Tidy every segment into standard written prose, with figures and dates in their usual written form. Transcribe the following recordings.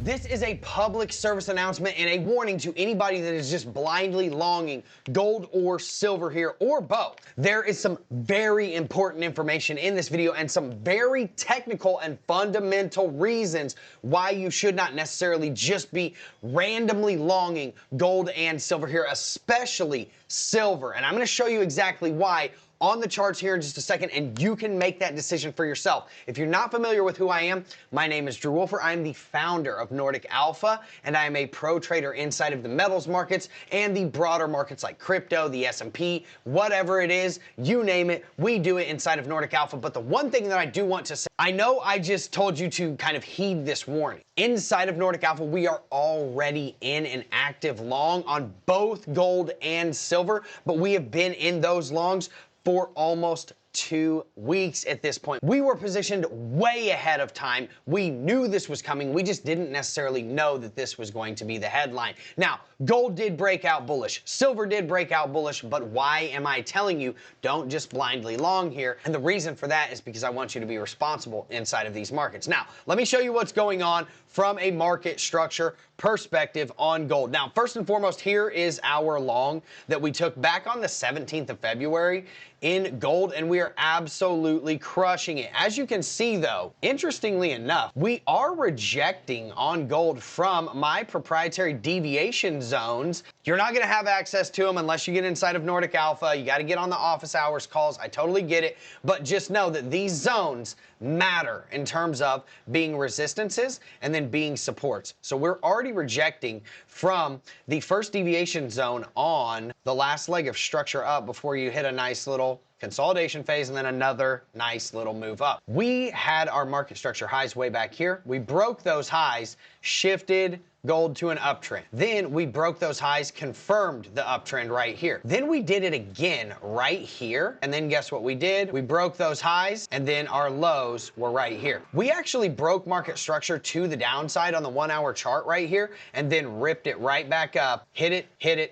This is a public service announcement and a warning to anybody that is just blindly longing gold or silver here, or both. There is some very important information in this video and some very technical and fundamental reasons why you should not necessarily just be randomly longing gold and silver here, especially silver. And I'm going to show you exactly why on the charts here in just a second, and you can make that decision for yourself. If you're not familiar with who I am, my name is Drew Wolfer. I'm the founder of NORDIC Alpha, and I am a pro trader inside of the metals markets and the broader markets like crypto, the S&P, whatever it is, you name it, we do it inside of NORDIC Alpha. But the one thing that I do want to say, I know I just told you to kind of heed this warning. Inside of NORDIC Alpha, we are already in an active long on both gold and silver, but we have been in those longs for almost 2 weeks at this point. We were positioned way ahead of time. We knew this was coming. We just didn't necessarily know that this was going to be the headline. Now, gold did break out bullish. Silver did break out bullish, but why am I telling you don't just blindly long here? And the reason for that is because I want you to be responsible inside of these markets. Now, let me show you what's going on from a market structure perspective on gold. Now, first and foremost, here is our long that we took back on the 17th of February in gold, and we are absolutely crushing it. As you can see though, interestingly enough, we are rejecting on gold from my proprietary deviation zones. You're not gonna have access to them unless you get inside of NORDIC Alpha. You gotta get on the office hours calls. I totally get it, but just know that these zones matter in terms of being resistances and then being supports. So we're already rejecting from the first deviation zone on the last leg of structure up before you hit a nice little consolidation phase and then another nice little move up. We had our market structure highs way back here. We broke those highs, shifted gold to an uptrend. Then we broke those highs, confirmed the uptrend right here. Then we did it again right here. And then guess what we did? We broke those highs and then our lows were right here. We actually broke market structure to the downside on the 1 hour chart right here and then ripped it right back up, hit it,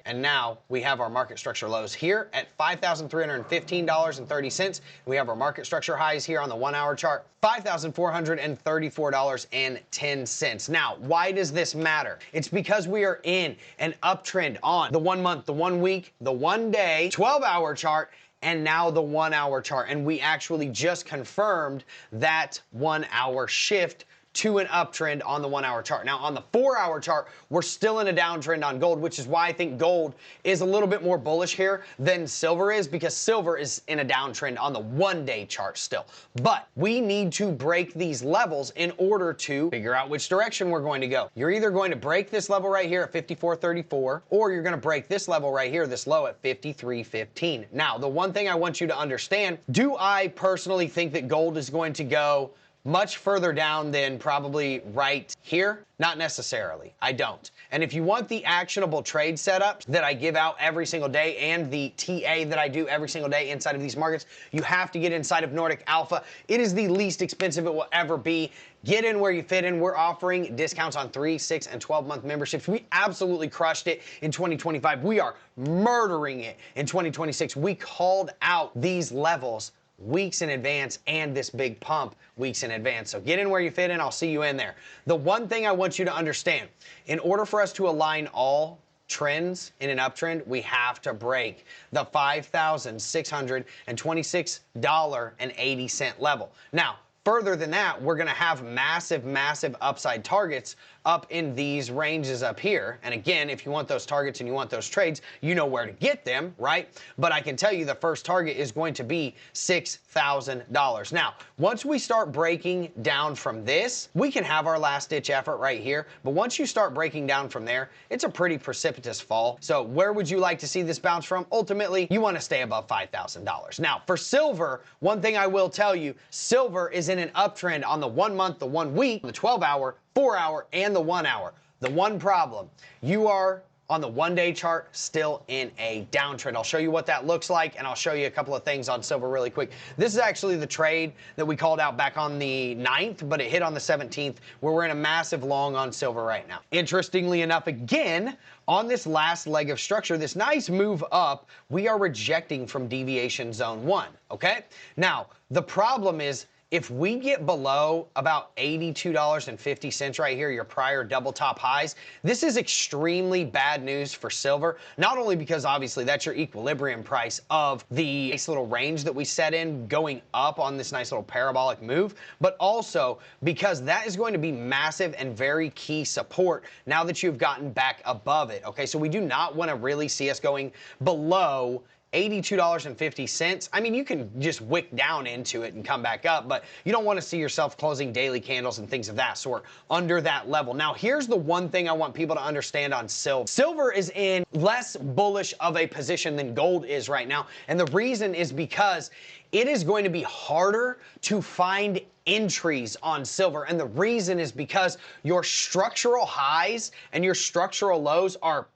and now we have our market structure lows here at $5,315.30. We have our market structure highs here on the 1 hour chart, $5,434.10. Now, why does this matter? It's because we are in an uptrend on the 1 month, the 1 week, the 1 day, 12-hour chart, and now the 1 hour chart. And we actually just confirmed that 1 hour shift to an uptrend on the 1 hour chart. Now on the 4 hour chart, we're still in a downtrend on gold, which is why I think gold is a little bit more bullish here than silver is, because silver is in a downtrend on the 1 day chart still. But we need to break these levels in order to figure out which direction we're going to go. You're either going to break this level right here at 54.34, or you're going to break this level right here, this low at 53.15. Now, the one thing I want you to understand, do I personally think that gold is going to go much further down than probably right here? Not necessarily. I don't. And if you want the actionable trade setups that I give out every single day and the TA that I do every single day inside of these markets, you have to get inside of NORDIC Alpha. It is the least expensive it will ever be. Get in where you fit in. We're offering discounts on 3, 6, and 12-month memberships. We absolutely crushed it in 2025. We are murdering it in 2026. We called out these levels weeks in advance and this big pump weeks in advance. So get in where you fit in. I'll see you in there. The one thing I want you to understand, in order for us to align all trends in an uptrend, we have to break the $5,626.80 level. Now, further than that, we're going to have massive, massive upside targets up in these ranges up here. And again, if you want those targets and you want those trades, you know where to get them, right? But I can tell you the first target is going to be $6,000. Now, once we start breaking down from this, we can have our last ditch effort right here. But once you start breaking down from there, it's a pretty precipitous fall. So where would you like to see this bounce from? Ultimately, you want to stay above $5,000. Now, for silver, one thing I will tell you, silver is in an uptrend on the 1 month, the 1 week, the 12-hour, 4-hour, and the 1 hour. The one problem, you are on the 1 day chart still in a downtrend. I'll show you what that looks like, and I'll show you a couple of things on silver really quick. This is actually the trade that we called out back on the 9th, but it hit on the 17th, where we're in a massive long on silver right now. Interestingly enough, again, on this last leg of structure, this nice move up, we are rejecting from deviation zone 1, okay? Now, the problem is if we get below about $82.50 right here, your prior double top highs, this is extremely bad news for silver. Not only because obviously that's your equilibrium price of the nice little range that we set in going up on this nice little parabolic move, but also because that is going to be massive and very key support now that you've gotten back above it. Okay, so we do not want to really see us going below $82.50. I mean, you can just wick down into it and come back up, but you don't want to see yourself closing daily candles and things of that sort under that level. Now, here's the one thing I want people to understand on silver. Silver is in less bullish of a position than gold is right now, and the reason is because it is going to be harder to find entries on silver, and the reason is because your structural highs and your structural lows are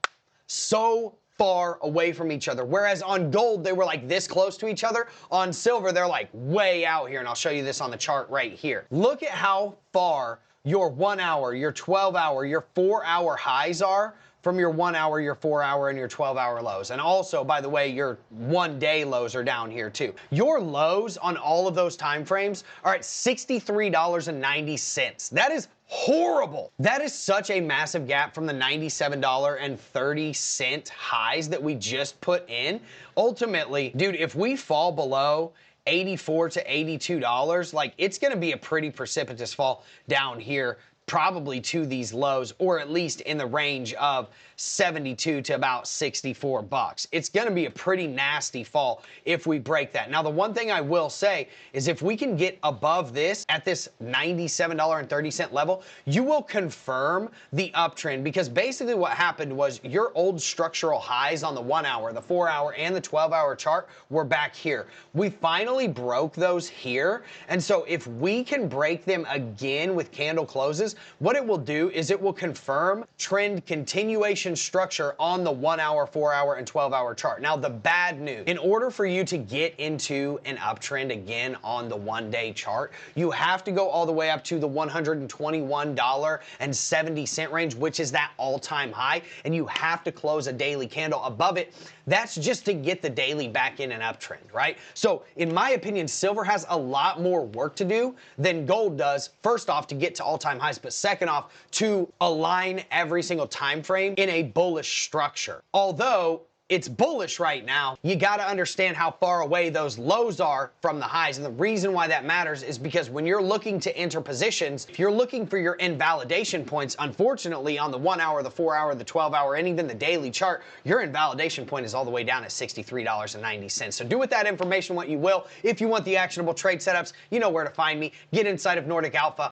so far away from each other. Whereas on gold, they were like this close to each other. On silver, they're like way out here. And I'll show you this on the chart right here. Look at how far your 1 hour, your 12 hour, your 4 hour highs are from your 1 hour, your 4 hour, and your 12 hour lows. And also, by the way, your 1 day lows are down here too. Your lows on all of those time frames are at $63.90. That is horrible. That is such a massive gap from the $97.30 highs that we just put in. Ultimately, dude, if we fall below $84 to $82, like it's going to be a pretty precipitous fall down here, probably to these lows, or at least in the range of 72 to about 64 bucks. It's going to be a pretty nasty fall if we break that. Now, the one thing I will say is if we can get above this at this $97.30 level, you will confirm the uptrend, because basically what happened was your old structural highs on the 1 hour, the 4 hour, and the 12 hour chart were back here. We finally broke those here. And so if we can break them again with candle closes, what it will do is it will confirm trend continuation structure on the 1 hour, 4 hour, and 12 hour chart. Now, the bad news, in order for you to get into an uptrend again on the 1 day chart, you have to go all the way up to the $121.70 range, which is that all-time high, and you have to close a daily candle above it. That's just to get the daily back in an uptrend, right? So in my opinion, silver has a lot more work to do than gold does. First off, to get to all-time highs, but second off, to align every single time frame in a bullish structure. Although it's bullish right now, you got to understand how far away those lows are from the highs. And the reason why that matters is because when you're looking to enter positions, if you're looking for your invalidation points, unfortunately on the 1 hour, the 4 hour, the 12 hour, and even the daily chart, your invalidation point is all the way down at $63.90. So do with that information what you will. If you want the actionable trade setups, you know where to find me. Get inside of NORDIC Alpha.